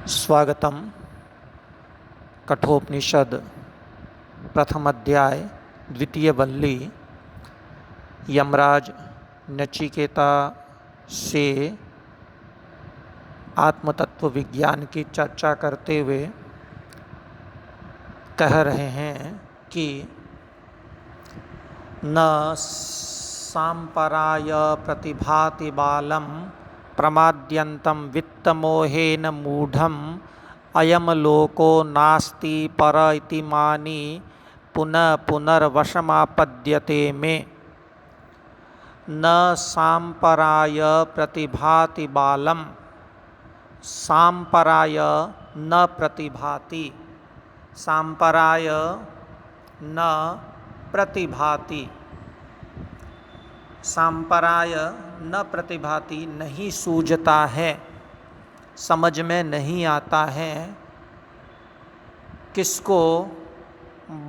स्वागतम। कठोपनिषद प्रथम अध्याय द्वितीय वल्ली। यमराज नचिकेता से आत्मतत्व विज्ञान की चर्चा करते हुए कह रहे हैं कि न सांपराय प्रतिभाति बालम प्रमाद्यन्तं वित्तमोहेन मूढ़म् अयम लोको नास्ति पर इति मानि पुनः पुनर्वशमापद्यते में। न सांपराय प्रतिभाति बालम, सांपराय न प्रतिभाति, सांपराय न प्रतिभाति, सांपराय न प्रतिभाति नहीं सूझता है, समझ में नहीं आता है। किसको?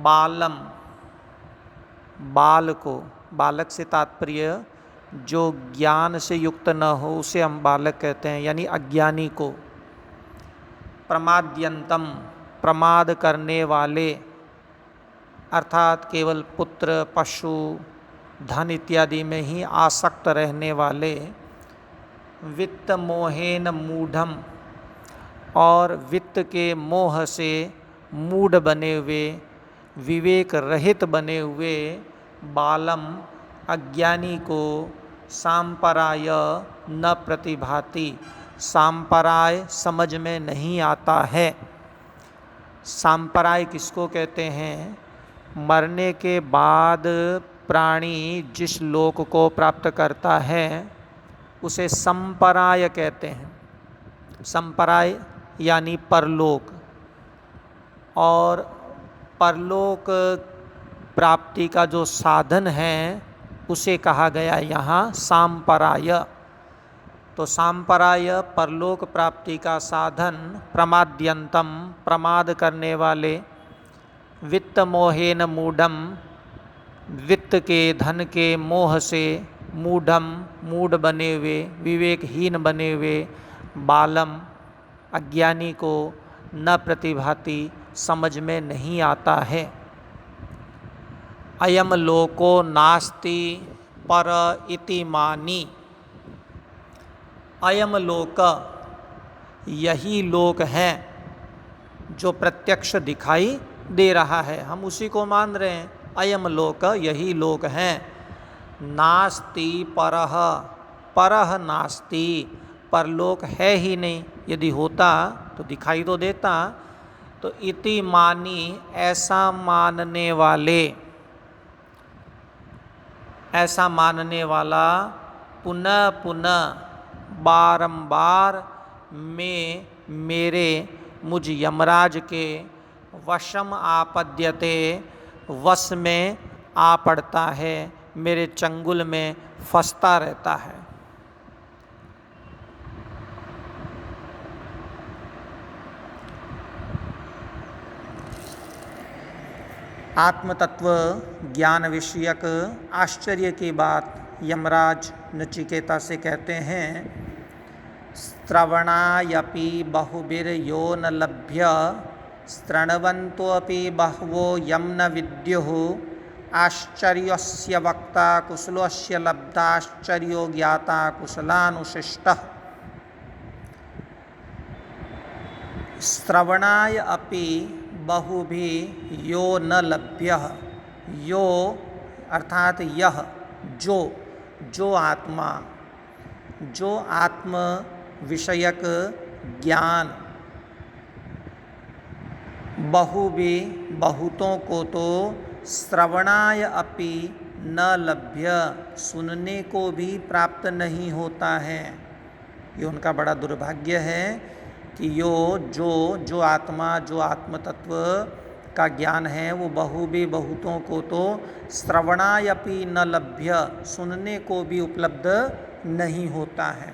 बालम, बाल को। बालक से तात्पर्य जो ज्ञान से युक्त न हो उसे हम बालक कहते हैं, यानी अज्ञानी को। प्रमाद्यंतम, प्रमाद करने वाले, अर्थात केवल पुत्र पशु धन इत्यादि में ही आसक्त रहने वाले। वित्त मोहेन मूढ़म, और वित्त के मोह से मूढ़ बने हुए, विवेक रहित बने हुए बालम अज्ञानी को सांपराय न प्रतिभाति, सांपराय समझ में नहीं आता है। सांपराय किसको कहते हैं? मरने के बाद प्राणी जिस लोक को प्राप्त करता है उसे संपराय कहते हैं। संपराय यानी परलोक, और परलोक प्राप्ति का जो साधन है उसे कहा गया यहाँ सांपराय। तो सांपराय परलोक प्राप्ति का साधन, प्रमाद्यंतम प्रमाद करने वाले, वित्त मोहेन मूढ़म वित्त के धन के मोह से मूढ़म मूढ़ बने हुए, विवेकहीन बने हुए बालम अज्ञानी को न प्रतिभाति समझ में नहीं आता है। अयम लोको नास्ति पर इति मानि, अयम लोक यही लोक है जो प्रत्यक्ष दिखाई दे रहा है, हम उसी को मान रहे हैं। अयम लोक यही लोक है। नास्ति परह, परह नास्ति, परलोक है ही नहीं। यदि होता तो दिखाई तो देता। तो इति मानी ऐसा मानने वाले, ऐसा मानने वाला पुनः पुनः बारंबार में मेरे मुझ यमराज के वशम आपद्यते, वश में आ पड़ता है, मेरे चंगुल में फंसता रहता है। आत्मतत्व ज्ञान विषयक आश्चर्य की बात यमराज नचिकेता से कहते हैं। श्रवणायपि बहुभिर्यो न लभ्य शृण्वन्तोऽपि बहवो यं न विद्युः आश्चर्यस्य वक्ता कुशलस्य लब्धाश्चर्यो ज्ञाता कुशलानुशिष्टः। श्रवणाय अपि बहुभिः यो न लभ्यः, यो अर्थात यह, जो आत्मा, जो आत्म विषयक ज्ञान बहुभी बहुतों को तो श्रवणाय अपि न लभ्य, सुनने को भी प्राप्त नहीं होता है। ये उनका बड़ा दुर्भाग्य है कि जो आत्मा, जो आत्म तत्व का ज्ञान है वो बहुभी बहुतों को तो श्रवणाय अपि न लभ्य, सुनने को भी उपलब्ध नहीं होता है।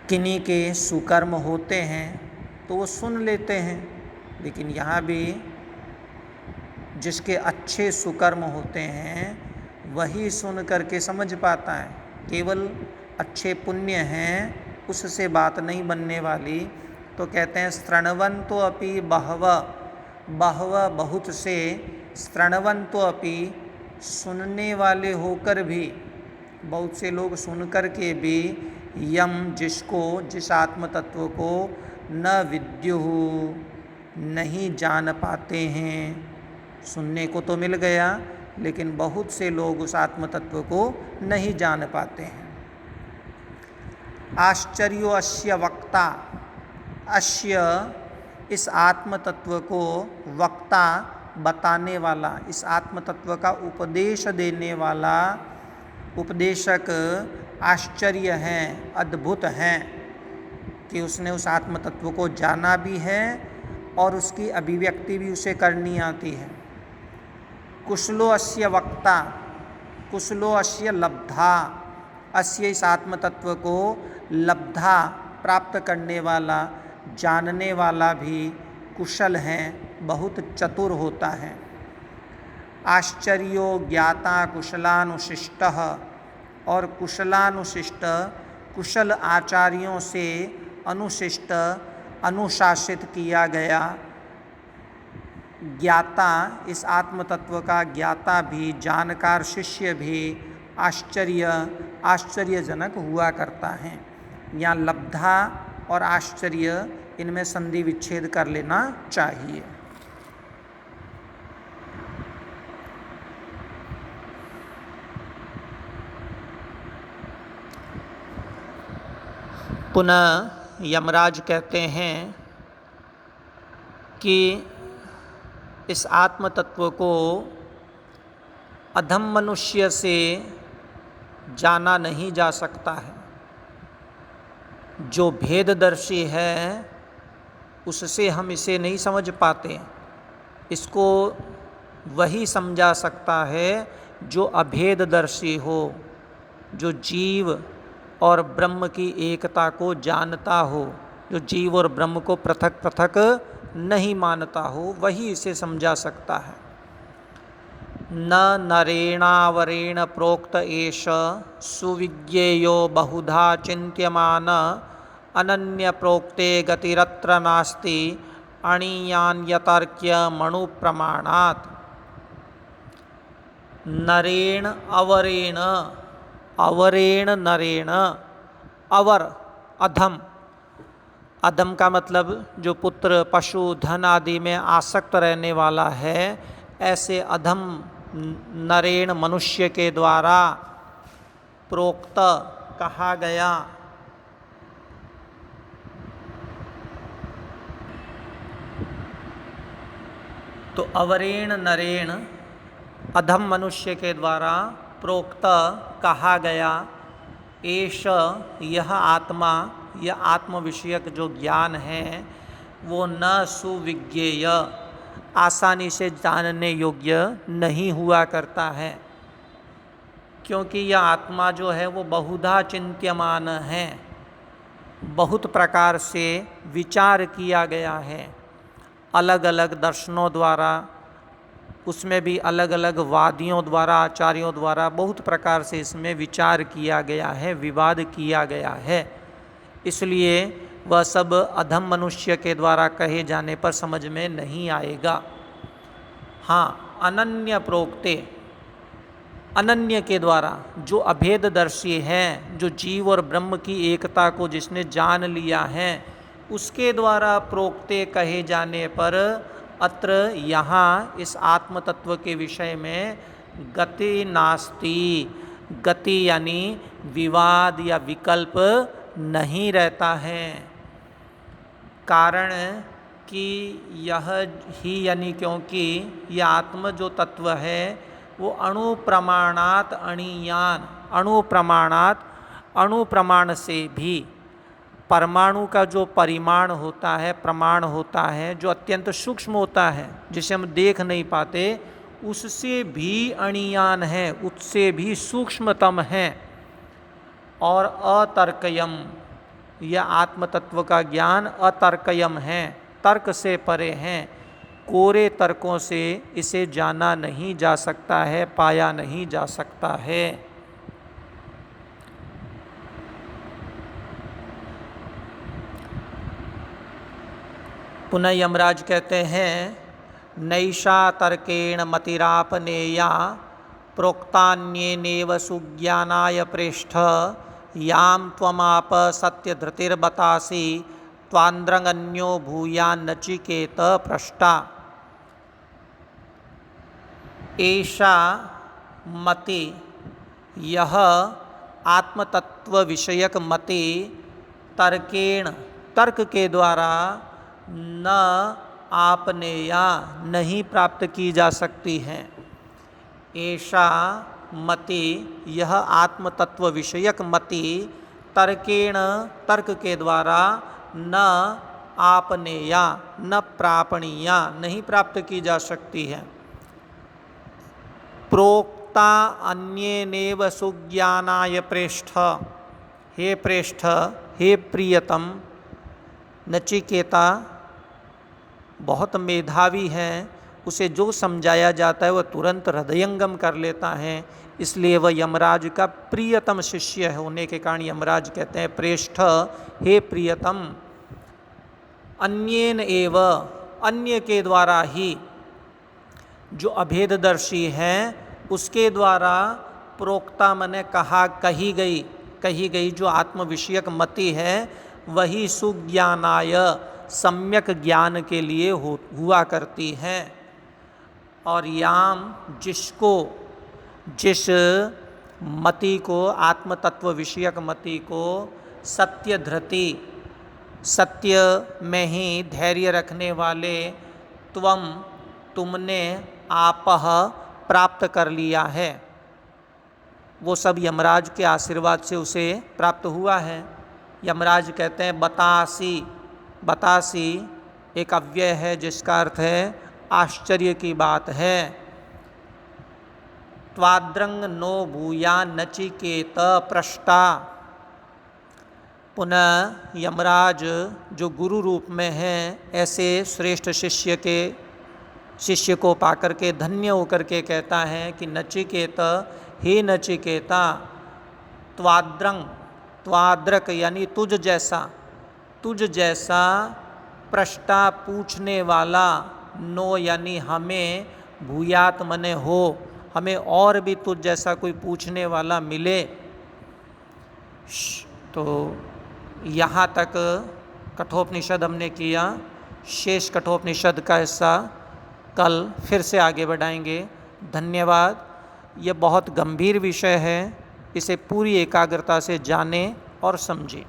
किन्हीं के सुकर्म होते हैं तो वो सुन लेते हैं, लेकिन यहाँ भी जिसके अच्छे सुकर्म होते हैं वही सुन करके समझ पाता है। केवल अच्छे पुण्य हैं उससे बात नहीं बनने वाली, तो कहते हैं शृण्वन्तो अपि बहव, बहव बहुत से, शृण्वन्तो अपि सुनने वाले होकर भी, बहुत से लोग सुनकर के भी, यम जिसको, जिस आत्म तत्व को, न विद्युः नहीं जान पाते हैं। सुनने को तो मिल गया, लेकिन बहुत से लोग उस आत्म तत्व को नहीं जान पाते हैं। आश्चर्यो अस्य वक्ता, अस्य इस आत्म तत्व को, वक्ता बताने वाला, इस आत्म तत्व का उपदेश देने वाला उपदेशक आश्चर्य हैं, अद्भुत हैं कि उसने उस आत्म तत्व को जाना भी है और उसकी अभिव्यक्ति भी उसे करनी आती है। कुशलो अस्य वक्ता, कुशलो अस्य लब्धा, अस्य इस आत्म तत्व को लब्धा प्राप्त करने वाला, जानने वाला भी कुशल हैं, बहुत चतुर होता है। आश्चर्यो ज्ञाता कुशलानुशिष्टः, और कुशलानुशिष्ट, कुशल आचार्यों से अनुशिष्ट, अनुशासित किया गया ज्ञाता, इस आत्म तत्व का ज्ञाता भी, जानकार शिष्य भी आश्चर्यजनक हुआ करता है। यहाँ लब्धा और आश्चर्य, इनमें संधि विच्छेद कर लेना चाहिए। पुनः यमराज कहते हैं कि इस आत्म तत्व को अधम मनुष्य से जाना नहीं जा सकता है। जो भेददर्शी है उससे हम इसे नहीं समझ पाते। इसको वही समझा सकता है जो अभेददर्शी हो, जो जीव और ब्रह्म की एकता को जानता हो, जो जीव और ब्रह्म को पृथक पृथक नहीं मानता हो, वही इसे समझा सकता है। न नरेणावरेण प्रोक्त एष सुविज्ञेयो बहुधा चिन्त्यमान अनन्य प्रोक्ते गतिरत्र नास्ति अणीयान्यतर्क्य मणु प्रमाणात्। नरेण अवरेण, अवरेण नरेण, अवर अधम, अधम का मतलब जो पुत्र पशु धन आदि में आसक्त रहने वाला है, ऐसे अधम नरेण मनुष्य के द्वारा प्रोक्त कहा गया। तो अवरेण नरेण, अधम मनुष्य के द्वारा प्रोक्त कहा गया, एष यह आत्मा, यह आत्म विषयक जो ज्ञान है वो न सुविज्ञेय, आसानी से जानने योग्य नहीं हुआ करता है। क्योंकि यह आत्मा जो है वो बहुधा चिन्त्यमान है, बहुत प्रकार से विचार किया गया है, अलग अलग दर्शनों द्वारा, उसमें भी अलग अलग वादियों द्वारा, आचार्यों द्वारा बहुत प्रकार से इसमें विचार किया गया है, विवाद किया गया है। इसलिए वह सब अधम मनुष्य के द्वारा कहे जाने पर समझ में नहीं आएगा। हाँ, अनन्य प्रोक्ते, अनन्य के द्वारा, जो अभेददर्शी हैं, जो जीव और ब्रह्म की एकता को जिसने जान लिया है, उसके द्वारा प्रोक्ते कहे जाने पर अत्र यहाँ इस आत्म तत्व के विषय में गति नास्ति, गति यानी विवाद या विकल्प नहीं रहता है। कारण कि यह ही यानी क्योंकि यह आत्म जो तत्व है वो अणु प्रमाणात अणीयान, अणु प्रमाणात, अणु प्रमाण से भी, परमाणु का जो परिमाण होता है, प्रमाण होता है, जो अत्यंत सूक्ष्म होता है, जिसे हम देख नहीं पाते, उससे भी अणीयान है, उससे भी सूक्ष्मतम है। और अतर्कयम, यह आत्म तत्व का ज्ञान अतर्कयम है, तर्क से परे हैं, कोरे तर्कों से इसे जाना नहीं जा सकता है, पाया नहीं जा सकता है। पुनः यमराज कहते हैं नैषा तर्केण मतिरापनेया प्रोक्तान्येनेव सुज्ञानाय प्रेष्ठ याम त्वमाप सत्यधृतिर्बतासि त्वान्द्रगन्यो भूयान्नचिकेत पृष्टा। ऐसा मति, यह आत्मतत्व विषयक मति तर्केण, तर्क के द्वारा न आपनेया, नहीं प्राप्त की जा सकती है। ऐसा मति, यह आत्मतत्व विषयक मति तर्केण, तर्क के द्वारा न आपनेया, न प्रापणीया, नहीं प्राप्त की जा सकती है। प्रोक्ता अन्येनेव सुज्ञानाय प्रेष्ठ, हे प्रेष्ठ, हे प्रियतम, नचिकेता बहुत मेधावी है, उसे जो समझाया जाता है वह तुरंत हृदयंगम कर लेता है, इसलिए वह यमराज का प्रियतम शिष्य होने के कारण यमराज कहते हैं प्रेष्ठ, हे प्रियतम, अन्येन एव, अन्य के द्वारा ही, जो अभेददर्शी हैं उसके द्वारा प्रोक्ता मने कहा, कही गई जो आत्म विषयक मति है वही सुज्ञानाय, सम्यक ज्ञान के लिए हुआ करती है। और याम, जिसको, जिस मति को, आत्मतत्व विषयक मति को सत्य धृति, सत्य में ही धैर्य रखने वाले तुमने आपह प्राप्त कर लिया है, वो सब यमराज के आशीर्वाद से उसे प्राप्त हुआ है। यमराज कहते हैं बतासी, बतासी एक अव्यय है जिसका अर्थ है आश्चर्य की बात है। त्वाद्रंग नो भूया नचिकेत पृष्टा। पुनः यमराज जो गुरु रूप में हैं, ऐसे श्रेष्ठ शिष्य को पाकर के धन्य होकर के कहता है कि नचिकेत, हे नचिकेता, त्वाद्रंग, त्वाद्रक यानी तुझ जैसा पृष्ठा पूछने वाला, नो यानी हमें, भूयात मने हो, हमें और भी तुझ जैसा कोई पूछने वाला मिले। तो यहाँ तक कठोपनिषद हमने किया। शेष कठोपनिषद का हिस्सा कल फिर से आगे बढ़ाएंगे। धन्यवाद। यह बहुत गंभीर विषय है, इसे पूरी एकाग्रता से जानें और समझें।